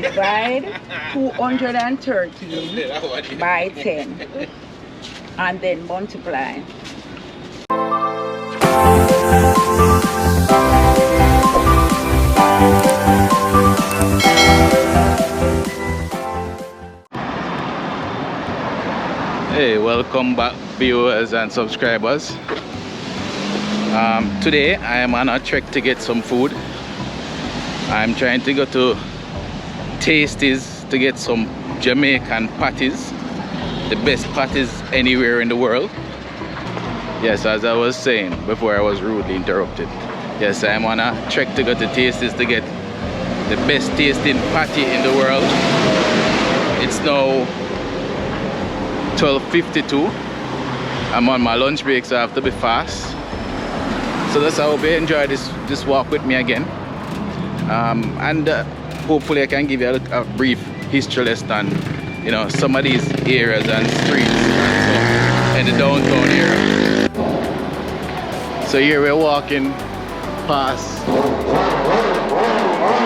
Divide 213 by 10 and then multiply. Hey, welcome back viewers and subscribers. Today I am on a trek to get some food. I'm trying to go to Tasties to get some Jamaican patties, the best patties anywhere in the world. Yes, as I was saying before I was rudely interrupted. Yes, I'm on a trek to go to Tasties to get the best tasting patty in the world. It's now 12:52. I'm on my lunch break, so I have to be fast. So that's how I hope you enjoy this walk with me again. Hopefully I can give you a brief history lesson, you know, some of these areas and streets and so in the downtown area. So here we're walking past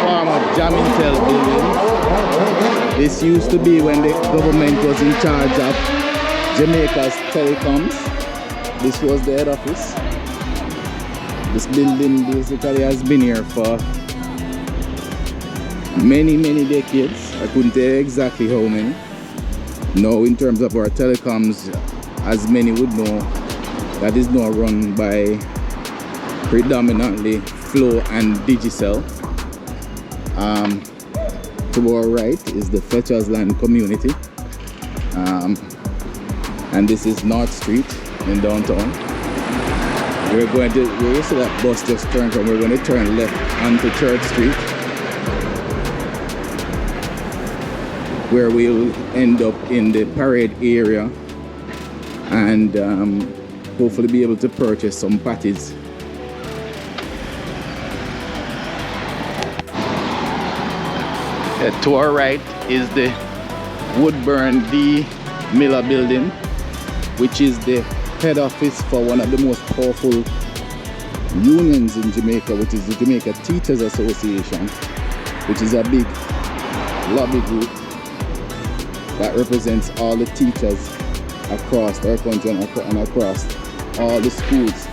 former Jamaica building. This used to be when the government was in charge of Jamaica's telecoms. This was the head office. This building basically has been here for many decades. I couldn't tell you exactly how many. Now in terms of our telecoms, as many would know, that is now run by predominantly Flow and Digicel. To our right is the Fletcher's Land community, and this is North Street in downtown. We see that bus just turned, and we're going to turn left onto Church Street, where we'll end up in the parade area and hopefully be able to purchase some patties. To our right is the Woodburn D. Miller building, which is the head office for one of the most powerful unions in Jamaica, which is the Jamaica Teachers Association, which is a big lobby group that represents all the teachers across our country and across all the schools.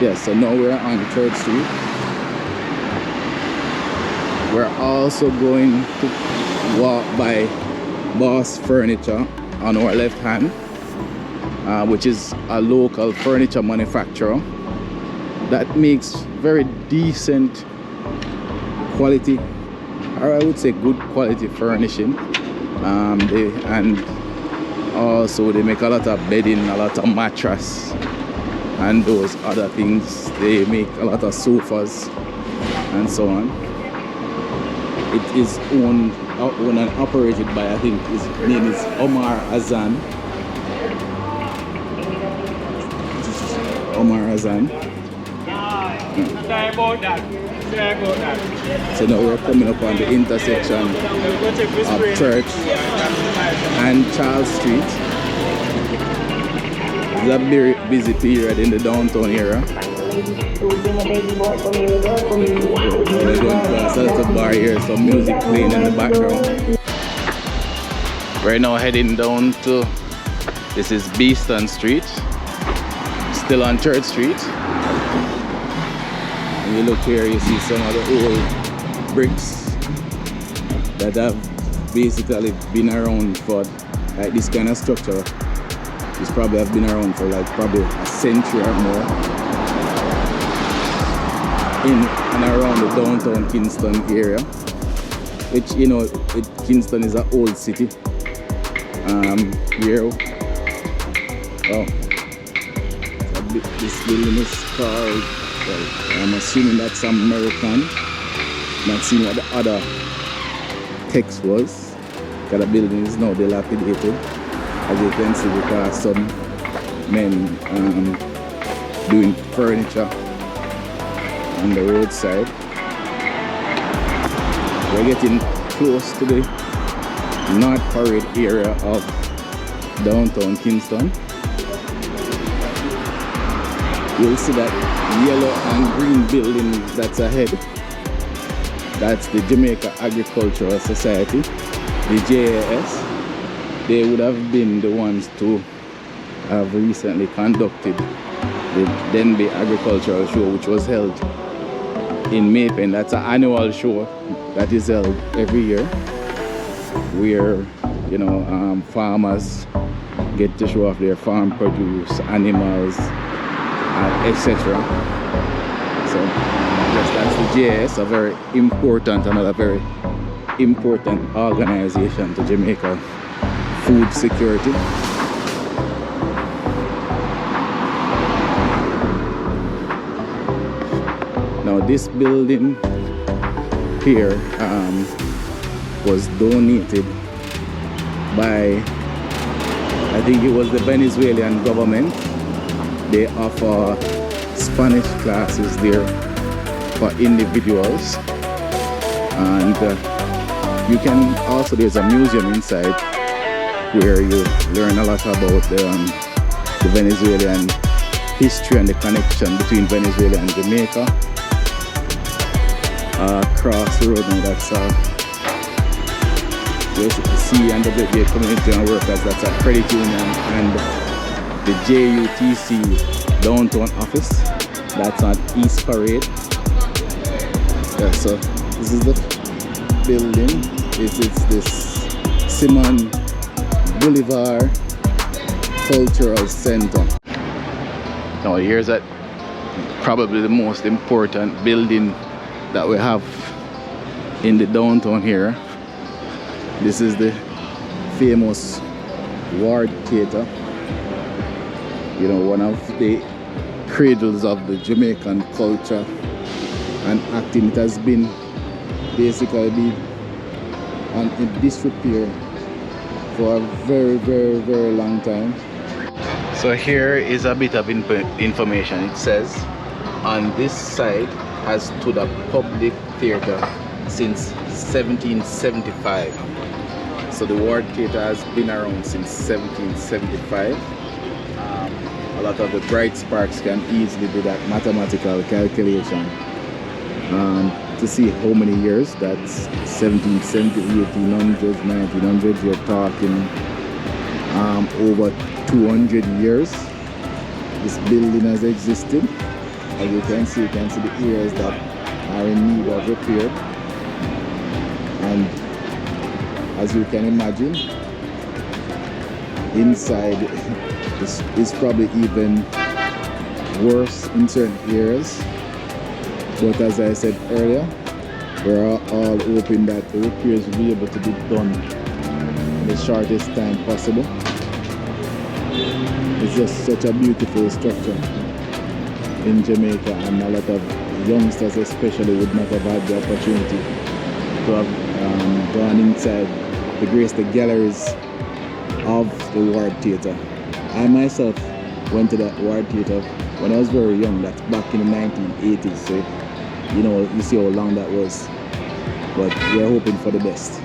Yes, so now we're on 3rd Street. We're also going to walk by Boss Furniture on our left hand, which is a local furniture manufacturer that makes very decent quality, or I would say good quality furnishing. And also they make a lot of bedding, a lot of mattress and those other things. They make a lot of sofas and so on. It is owned and operated by, I think his name is Omar Azan. Omar Azan. So now we're coming up on the intersection of Church and Charles Street. It's a very busy period in the downtown area. We're going past a little bar here, some music playing in the background. We're now heading down to, this is Beeston Street, still on Church Street. When you look here, you see some of the old bricks that have basically been around for, like this kind of structure. This probably have been around for like probably a century or more. In and around the downtown Kingston area, which, you know, Kingston is an old city. Here, this building is called, well, I'm assuming that's American. Not seeing what the other text was, because the building is now dilapidated, as you can see, because some men doing furniture on the roadside. We're getting close to the North Parade area of downtown Kingston. You'll see that yellow and green building that's ahead. That's the Jamaica Agricultural Society, the JAS. They would have been the ones to have recently conducted the Denby Agricultural Show, which was held in Maypen. That's an annual show that is held every year, where farmers get to show off their farm produce, animals, etc. So just that's the JS, a very important, another very important organization to Jamaica food security. Now this building here was donated by, I think it was the Venezuelan government. They offer Spanish classes there for individuals, and you can also, there's a museum inside where you learn a lot about the Venezuelan history and the connection between Venezuela and Jamaica. Across the road now, that's basically CNWA Community and Workers, that's a credit union, and the JUTC downtown office, that's on East Parade. Yeah, so this is the building. This is this Simon Bolivar Cultural Center. Now here's probably the most important building that we have in the downtown here. This is the famous Ward Theatre, one of the cradles of the Jamaican culture and acting. It has been basically in disrepair for a very, very, very long time. So here is a bit of information. It says on this side has stood a public theatre since 1775. So the Ward Theatre has been around since 1775. A lot of the bright sparks can easily do that mathematical calculation to see how many years. That's 1770, 1800s, 1900s. You're talking over 200 years this building has existed. As you can see the areas that are in need of repair, and as you can imagine, inside is probably even worse in certain areas. But as I said earlier, we're all hoping that the repairs will be able to be done in the shortest time possible. It's just such a beautiful structure in Jamaica, and a lot of youngsters especially would not have had the opportunity to have gone inside to grace the galleries of the Ward Theatre. I myself went to that Ward Theatre when I was very young. That's back in the 1980s, so you see how long that was, but we're hoping for the best.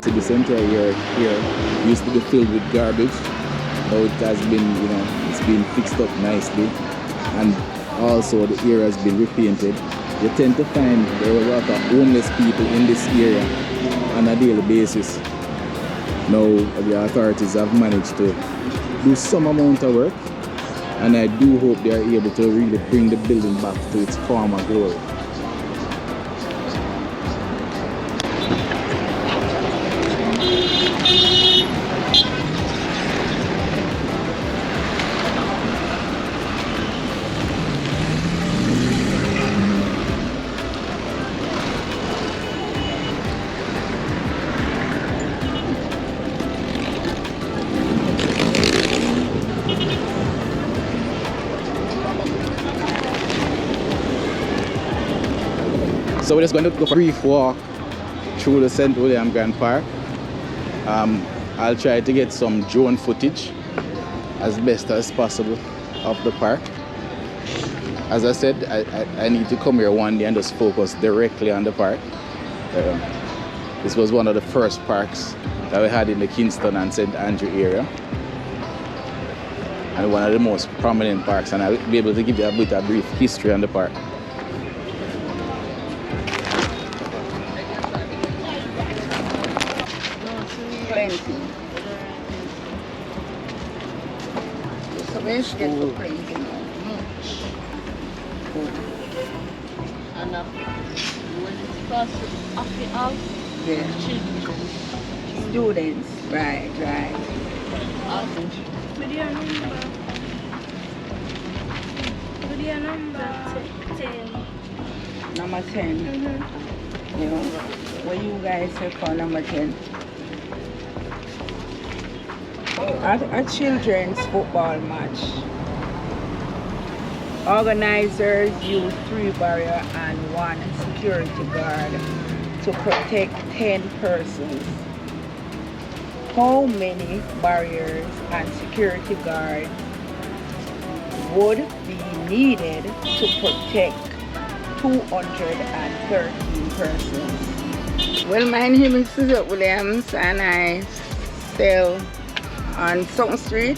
So the center area here used to be filled with garbage. Now it has been, it's been fixed up nicely, and also the area has been repainted. You tend to find there are a lot of homeless people in this area on a daily basis. Now the authorities have managed to do some amount of work, and I do hope they are able to really bring the building back to its former glory. So we're just going to go for a brief walk through the St. William Grand Park. I'll try to get some drone footage as best as possible of the park. As I said, I need to come here one day and just focus directly on the park. This was one of the first parks that we had in the Kingston and St. Andrew area, and one of the most prominent parks, and I'll be able to give you a bit of brief history on the park. renting. So where she get for renting now? And when it's past the house, Yeah. children. Students, right. With your number. With your number. 10. Number 10. Mm-hmm. You know, what you guys say for number 10? A children's football match. Organizers use 3 barrier and 1 security guard to protect 10 persons. How many barriers and security guards would be needed to protect 213 persons? Well, my name is Suzette Williams and I sell on Sutton Street.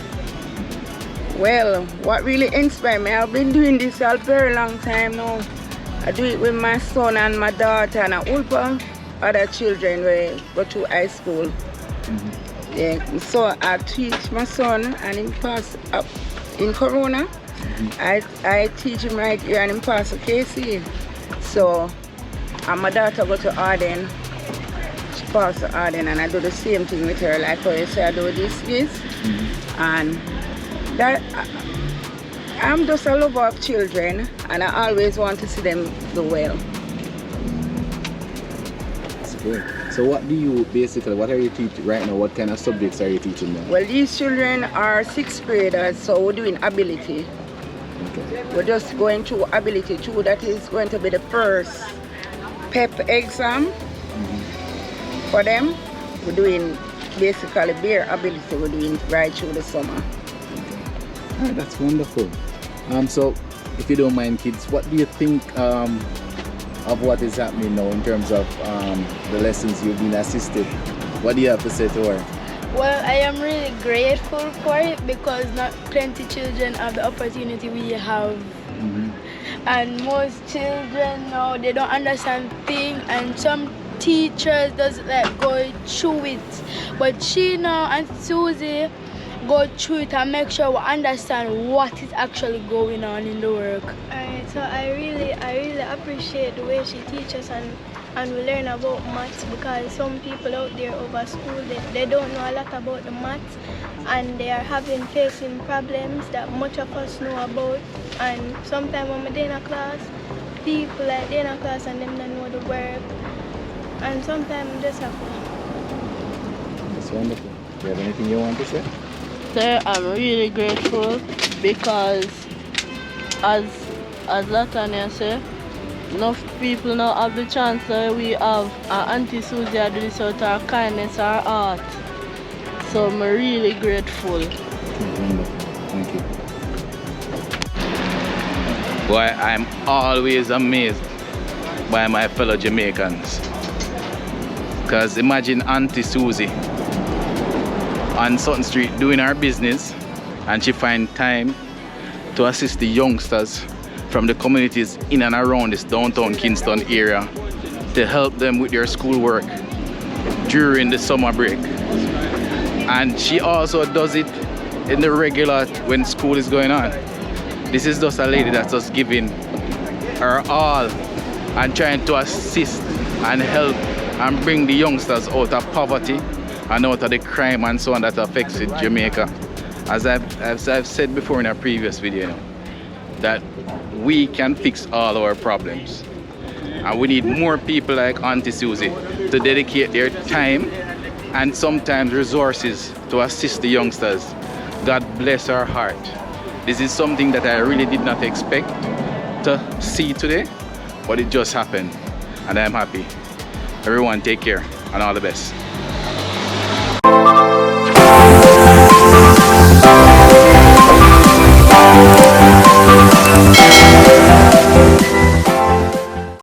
Well, what really inspired me, I've been doing this a very long time now. I do it with my son and my daughter and a whole bunch of other children who go to high school. Yeah, so I teach my son and he pass up in Corona. I teach him right here and he pass a KC. So, and my daughter go to Arden. She pass to Arden and I do the same thing with her. Like how you say I do this. And that I'm just a lover of children and I always want to see them do well. That's good. So what are you teaching right now? What kind of subjects are you teaching them? Well, these children are 6th graders, so we're doing ability. Okay. We're just going through ability 2. That is going to be the first PEP exam for them. We're doing basically bare ability. We're doing right through the summer. Ah, that's wonderful. So if you don't mind, kids, what do you think of what is happening now in terms of the lessons you've been assisted? What do you have to say to her? Well, I am really grateful for it because not plenty children have the opportunity we have. And most children now, they don't understand things and some teachers doesn't like go through it. But she now and Susie go through it and make sure we understand what is actually going on in the work. Alright, so I really appreciate the way she teaches and we learn about maths because some people out there over school they don't know a lot about the maths and they are facing problems that much of us know about, and sometimes when we're in a class, people like they're in a class and them don't know the work, and sometimes just have to. That's wonderful. Do you have anything you want to say? So I'm really grateful because as Latanya said, enough people now have the chance that we have. Auntie Susie do this out of her kindness, her heart. So I'm really grateful. Wonderful. Thank you. Boy, I'm always amazed by my fellow Jamaicans. Because imagine Auntie Susie on Sutton Street doing her business and she find time to assist the youngsters from the communities in and around this downtown Kingston area to help them with their schoolwork during the summer break. And she also does it in the regular when school is going on. This is just a lady that's just giving her all and trying to assist and help and bring the youngsters out of poverty and out of the crime and so on that affects Jamaica. As I've said before in a previous video, that we can fix all our problems. And we need more people like Auntie Susie to dedicate their time and sometimes resources to assist the youngsters. God bless her heart. This is something that I really did not expect to see today, but it just happened and I'm happy. Everyone take care and all the best.